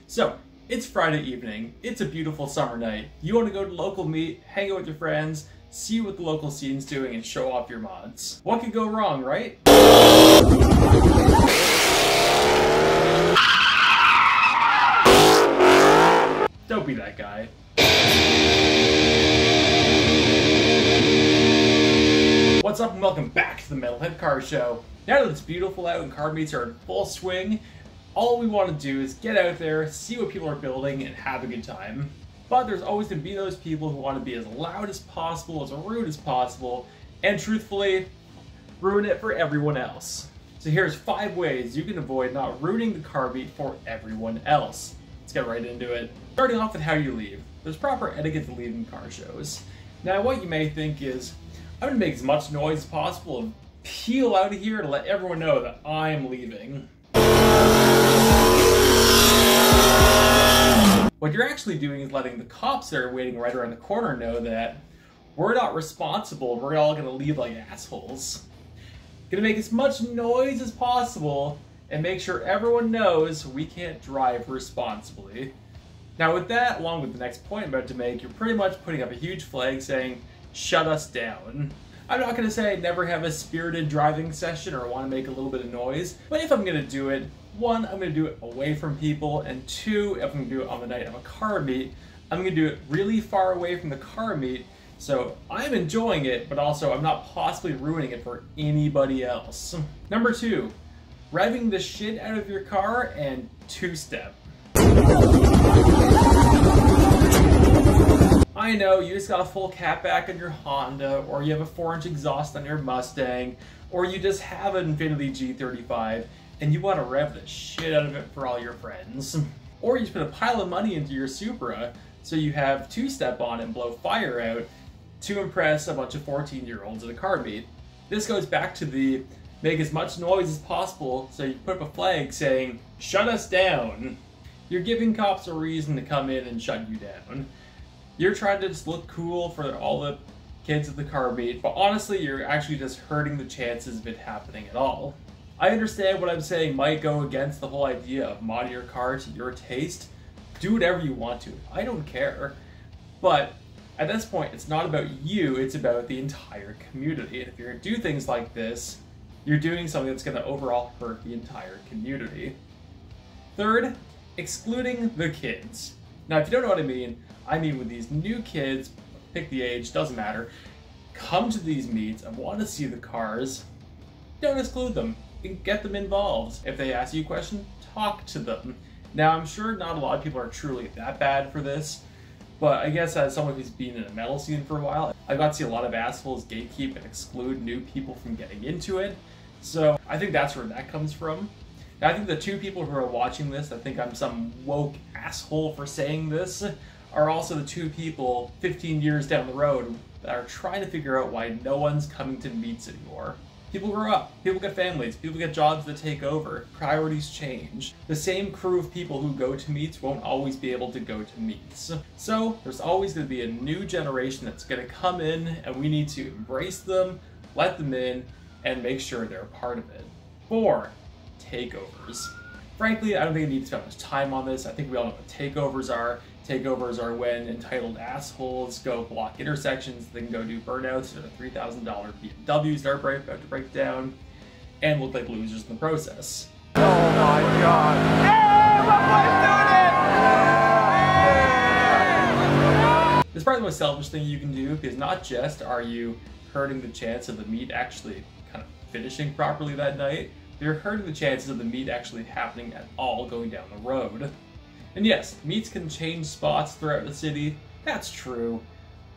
So, it's Friday evening, it's a beautiful summer night, you want to go to local meet, hang out with your friends, see what the local scene's doing, and show off your mods. What could go wrong, right? Don't be that guy. What's up and welcome back to the Metalhead Car Show. Now that it's beautiful out and car meets are in full swing, all we want to do is get out there, see what people are building, and have a good time. But there's always going to be those people who want to be as loud as possible, as rude as possible, and truthfully, ruin it for everyone else. So here's 5 ways you can avoid not ruining the car meet for everyone else. Let's get right into it. Starting off with how you leave. There's proper etiquette to leaving car shows. Now what you may think is, I'm going to make as much noise as possible and peel out of here to let everyone know that I'm leaving. What you're actually doing is letting the cops that are waiting right around the corner know that we're not responsible, we're all gonna leave like assholes. Gonna make as much noise as possible and make sure everyone knows we can't drive responsibly. Now with that, along with the next point I'm about to make, you're pretty much putting up a huge flag saying, shut us down. I'm not gonna say I never have a spirited driving session or want to make a little bit of noise, but if I'm gonna do it, 1, I'm going to do it away from people, and 2, if I'm going to do it on the night of a car meet, I'm going to do it really far away from the car meet, so I'm enjoying it, but also I'm not possibly ruining it for anybody else. Number 2, revving the shit out of your car and 2-step. I know, you just got a full catback on your Honda, or you have a 4-inch exhaust on your Mustang, or you just have an Infiniti G35, and you want to rev the shit out of it for all your friends. Or you just put a pile of money into your Supra so you have 2-step on it and blow fire out to impress a bunch of 14-year-olds at a car meet. This goes back to the make as much noise as possible, so you put up a flag saying, shut us down. You're giving cops a reason to come in and shut you down. You're trying to just look cool for all the kids at the car meet, but honestly you're actually just hurting the chances of it happening at all. I understand what I'm saying might go against the whole idea of modding your car to your taste. Do whatever you want to. I don't care. But at this point, it's not about you, it's about the entire community. And if you're going to do things like this, you're doing something that's going to overall hurt the entire community. Third, excluding the kids. Now, if you don't know what I mean with these new kids, pick the age, doesn't matter, come to these meets and want to see the cars, don't exclude them. Get them involved. If they ask you a question, talk to them. Now, I'm sure not a lot of people are truly that bad for this, but I guess as someone who's been in a metal scene for a while, I got to see a lot of assholes gatekeep and exclude new people from getting into it. So I think that's where that comes from. Now, I think the 2 people who are watching this that think I'm some woke asshole for saying this are also the 2 people 15 years down the road that are trying to figure out why no one's coming to meets anymore. People grow up, people get families, people get jobs that take over, priorities change. The same crew of people who go to meets won't always be able to go to meets. So there's always going to be a new generation that's going to come in, and we need to embrace them, let them in, and make sure they're a part of it. 4, takeovers. Frankly, I don't think I need to spend much time on this. I think we all know what takeovers are. Takeovers are when entitled assholes go block intersections, they can go do burnouts to $3,000 BMWs that are about to break down, and look like losers in the process. Oh my god. Hey, It's probably the most selfish thing you can do, because not just are you hurting the chance of the meet actually kind of finishing properly that night, you're hurting the chances of the meet actually happening at all going down the road. And yes, meets can change spots throughout the city, that's true,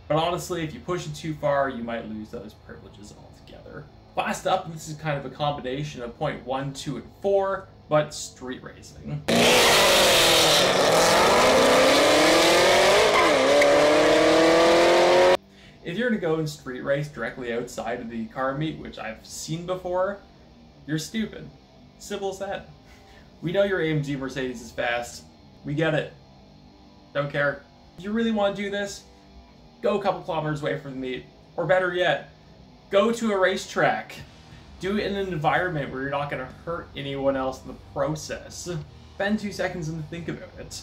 but honestly, if you push it too far, you might lose those privileges altogether. Last up, and this is kind of a combination of point 1, 2, and 4, but street racing. If you're gonna go and street race directly outside of the car meet, which I've seen before, you're stupid. Simple as that. We know your AMG Mercedes is fast. We get it. Don't care. If you really want to do this, go a couple kilometers away from the meet. Or better yet, go to a racetrack. Do it in an environment where you're not going to hurt anyone else in the process. spend 2 seconds and think about it.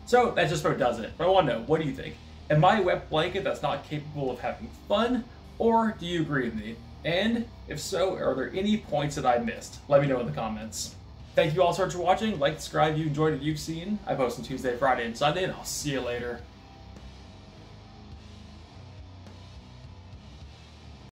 So that just about does it, but I want to know, what do you think? Am I a wet blanket that's not capable of having fun, or do you agree with me? And if so, are there any points that I missed? Let me know in the comments. Thank you all so much for watching. Like, subscribe if you enjoyed what you've seen. I post on Tuesday, Friday, and Sunday, and I'll see you later.